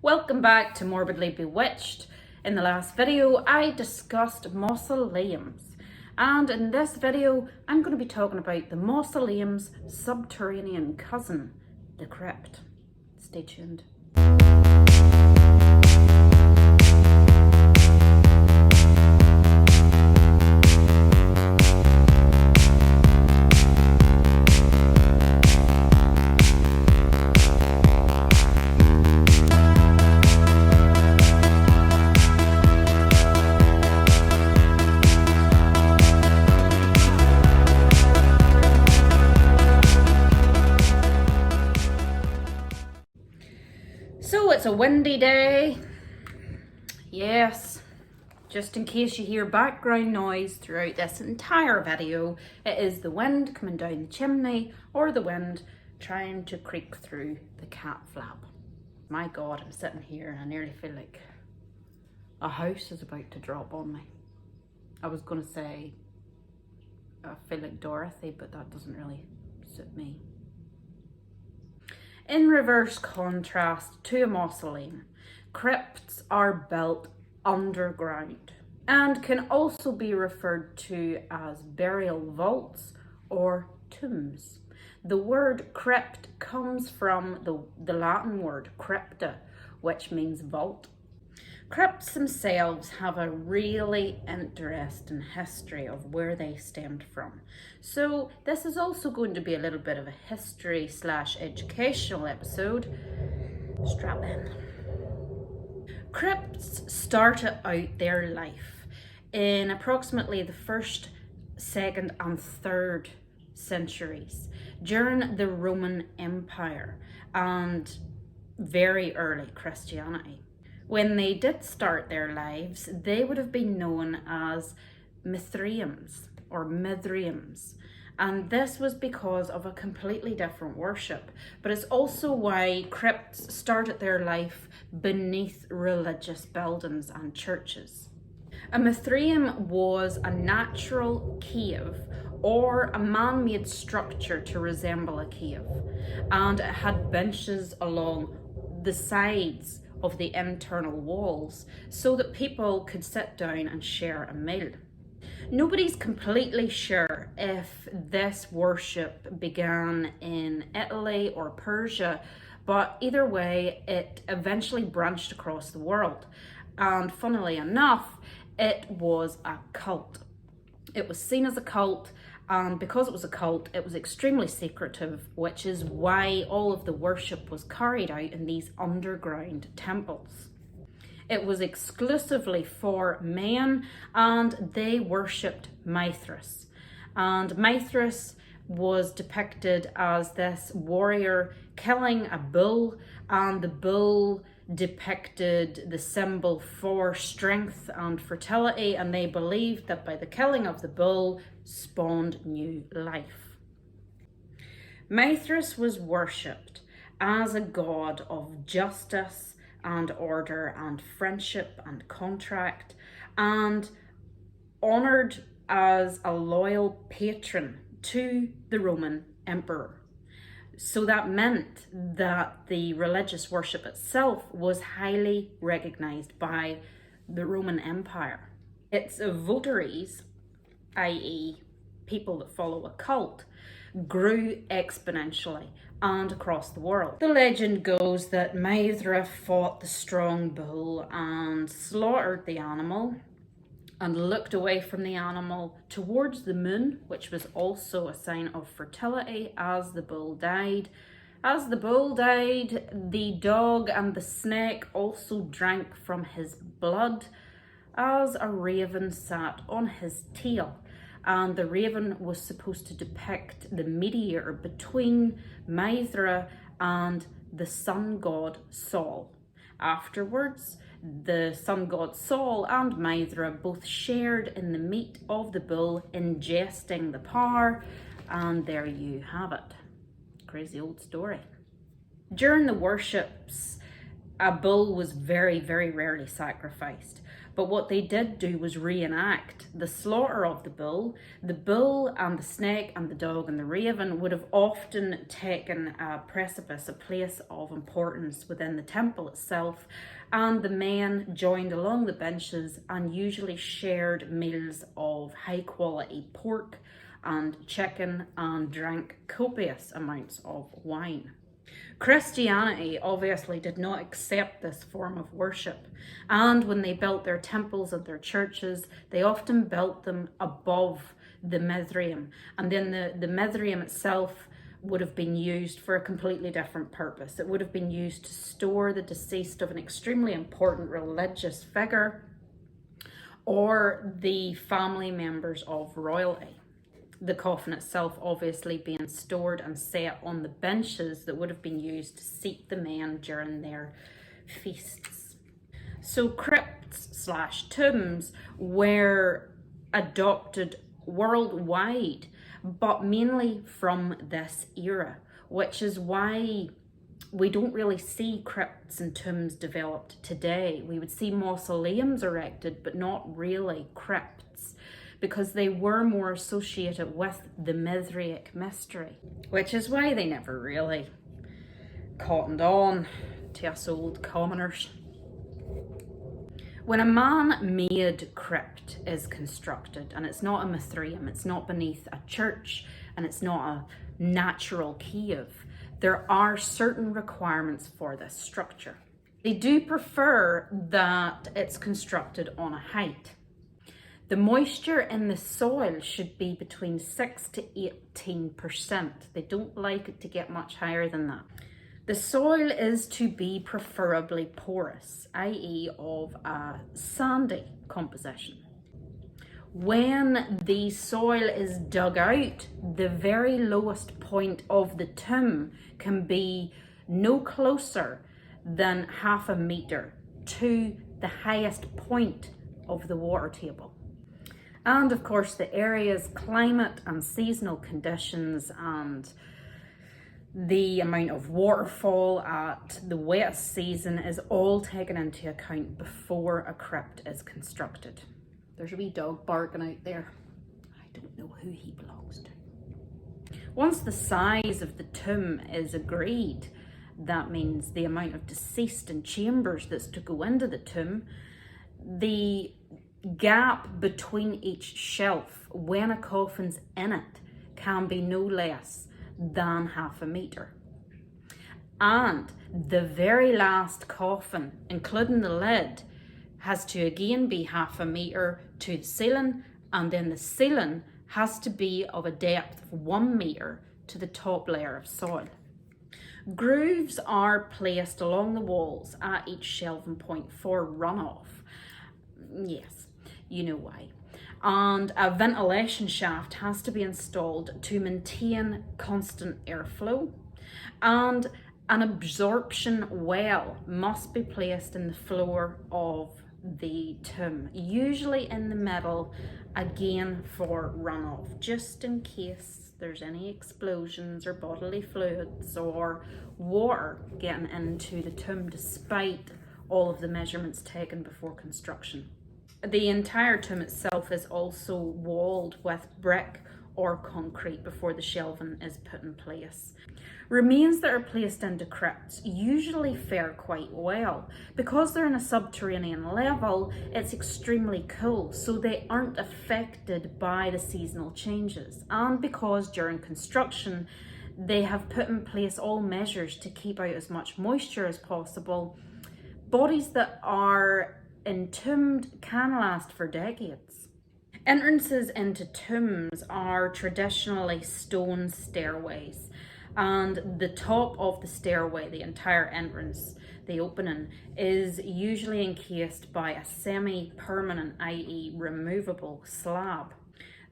Welcome back to Morbidly Bewitched. In the last video, I discussed mausoleums. And in this video, I'm going to be talking about the mausoleum's subterranean cousin, the crypt. Stay tuned. So it's a windy day. Yes, just in case you hear background noise throughout this entire video, it is the wind coming down the chimney or the wind trying to creep through the cat flap. My God, I'm sitting here and I nearly feel like a house is about to drop on me. I was going to say I feel like Dorothy, but that doesn't really suit me. In reverse contrast to a mausoleum, crypts are built underground and can also be referred to as burial vaults or tombs. The word crypt comes from the Latin word crypta, which means vault. Crypts themselves have a really interesting history of where they stemmed from. So this is also going to be a little bit of a history / educational episode. Strap in. Crypts started out their life in approximately the 1st, 2nd and 3rd centuries during the Roman Empire and very early Christianity. When they did start their lives, they would have been known as Mithraeums or Mithraeums. And this was because of a completely different worship. But it's also why crypts started their life beneath religious buildings and churches. A Mithraeum was a natural cave or a man-made structure to resemble a cave. And it had benches along the sides of the internal walls so that people could sit down and share a meal. Nobody's completely sure if this worship began in Italy or Persia, but either way, it eventually branched across the world. And funnily enough, it was a cult. It was seen as a cult, and because it was a cult, it was extremely secretive, which is why all of the worship was carried out in these underground temples. It was exclusively for men, and they worshipped Mithras. And Mithras was depicted as this warrior killing a bull, and the bull depicted the symbol for strength and fertility, and they believed that by the killing of the bull spawned new life. Mithras was worshipped as a god of justice and order and friendship and contract, and honoured as a loyal patron to the Roman emperor. So that meant that the religious worship itself was highly recognised by the Roman Empire. Its votaries, i.e. people that follow a cult, grew exponentially and across the world. The legend goes that Mithra fought the strong bull and slaughtered the animal and looked away from the animal towards the moon, which was also a sign of fertility, as the bull died. As the bull died, the dog and the snake also drank from his blood, as a raven sat on his tail. And the raven was supposed to depict the mediator between Mithra and the sun god Sol. Afterwards, the sun god Sol and Mithra both shared in the meat of the bull, ingesting the power, and there you have it. Crazy old story. During the worships, a bull was very, very rarely sacrificed, But what they did do was reenact the slaughter of the bull. The bull and the snake and the dog and the raven would have often taken a precipice, a place of importance within the temple itself, and the men joined along the benches and usually shared meals of high quality pork and chicken and drank copious amounts of wine. Christianity obviously did not accept this form of worship, and when they built their temples and their churches, they often built them above the mausoleum, and then the mausoleum itself would have been used for a completely different purpose. It would have been used to store the deceased of an extremely important religious figure or the family members of royalty. The coffin itself obviously being stored and set on the benches that would have been used to seat the men during their feasts. So crypts / tombs were adopted worldwide, but mainly from this era, which is why we don't really see crypts and tombs developed today. We would see mausoleums erected, but not really crypts, because they were more associated with the Mithriac mystery, which is why they never really cottoned on to us old commoners. When a man-made crypt is constructed, and it's not a mausoleum, it's not beneath a church, and it's not a natural cave, there are certain requirements for this structure. They do prefer that it's constructed on a height. The moisture in the soil should be between 6 to 18%. They don't like it to get much higher than that. The soil is to be preferably porous, i.e. of a sandy composition. When the soil is dug out, the very lowest point of the tomb can be no closer than half a metre to the highest point of the water table. And of course, the area's climate and seasonal conditions and the amount of waterfall at the wet season is all taken into account before a crypt is constructed. There's a wee dog barking out there. I don't know who he belongs to. Once the size of the tomb is agreed, that means the amount of deceased and chambers that's to go into the tomb, the gap between each shelf when a coffin's in it can be no less than half a metre. And the very last coffin, including the lid, has to again be half a metre to the ceiling, and then the ceiling has to be of a depth of 1 metre to the top layer of soil. Grooves are placed along the walls at each shelving point for runoff. Yes, you know why. And a ventilation shaft has to be installed to maintain constant airflow, and an absorption well must be placed in the floor of the tomb, usually in the middle, again for runoff, just in case there's any explosions or bodily fluids or water getting into the tomb despite all of the measurements taken before construction. The entire tomb itself is also walled with brick or concrete before the shelving is put in place. Remains that are placed into crypts usually fare quite well. Because they're in a subterranean level, it's extremely cool, so they aren't affected by the seasonal changes. And because during construction, they have put in place all measures to keep out as much moisture as possible, bodies that are entombed can last for decades. Entrances into tombs are traditionally stone stairways, and the top of the stairway, the entire entrance, the opening, is usually encased by a semi-permanent, i.e. removable slab.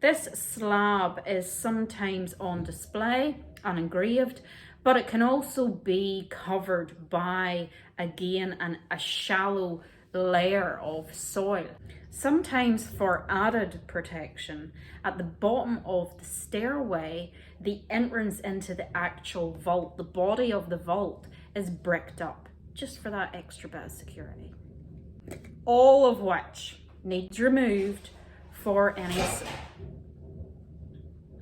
This slab is sometimes on display and engraved, but it can also be covered by, again, a shallow layer of soil. Sometimes for added protection, at the bottom of the stairway, the entrance into the actual vault, the body of the vault, is bricked up, just for that extra bit of security. all of which needs removed for any,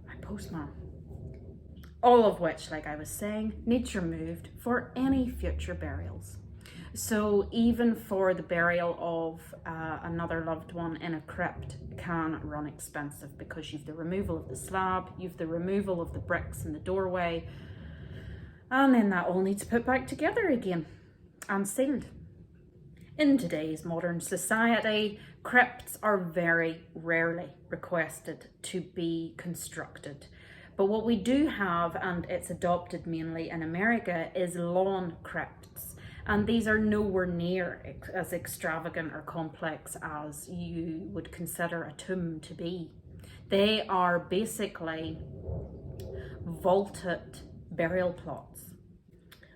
my postman, all of which, like I was saying, needs removed for any future burials. So even for the burial of another loved one in a crypt can run expensive, because you've the removal of the slab, you've the removal of the bricks in the doorway, and then that all needs put back together again and sealed. In today's modern society, crypts are very rarely requested to be constructed. But what we do have, and it's adopted mainly in America, is lawn crypts. And these are nowhere near as extravagant or complex as you would consider a tomb to be. They are basically vaulted burial plots.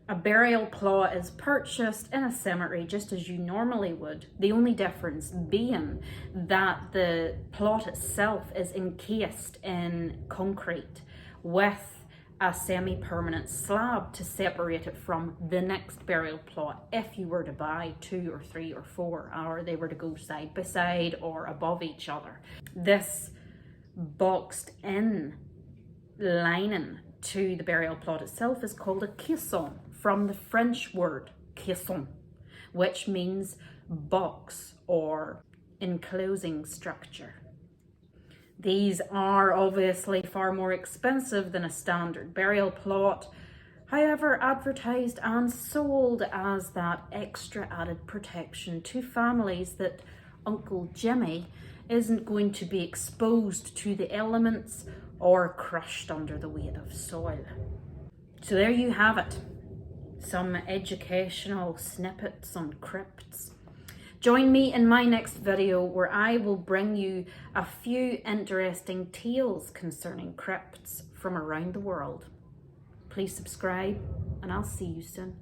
A burial plot is purchased in a cemetery just as you normally would, the only difference being that the plot itself is encased in concrete with a semi-permanent slab to separate it from the next burial plot if you were to buy 2 or 3 or 4, or they were to go side by side or above each other. This boxed in lining to the burial plot itself is called a caisson, from the French word caisson, which means box or enclosing structure. These are obviously far more expensive than a standard burial plot, however advertised and sold as that extra added protection to families that Uncle Jimmy isn't going to be exposed to the elements or crushed under the weight of soil. So there you have it, some educational snippets on crypts. Join me in my next video where I will bring you a few interesting tales concerning crypts from around the world. Please subscribe and I'll see you soon.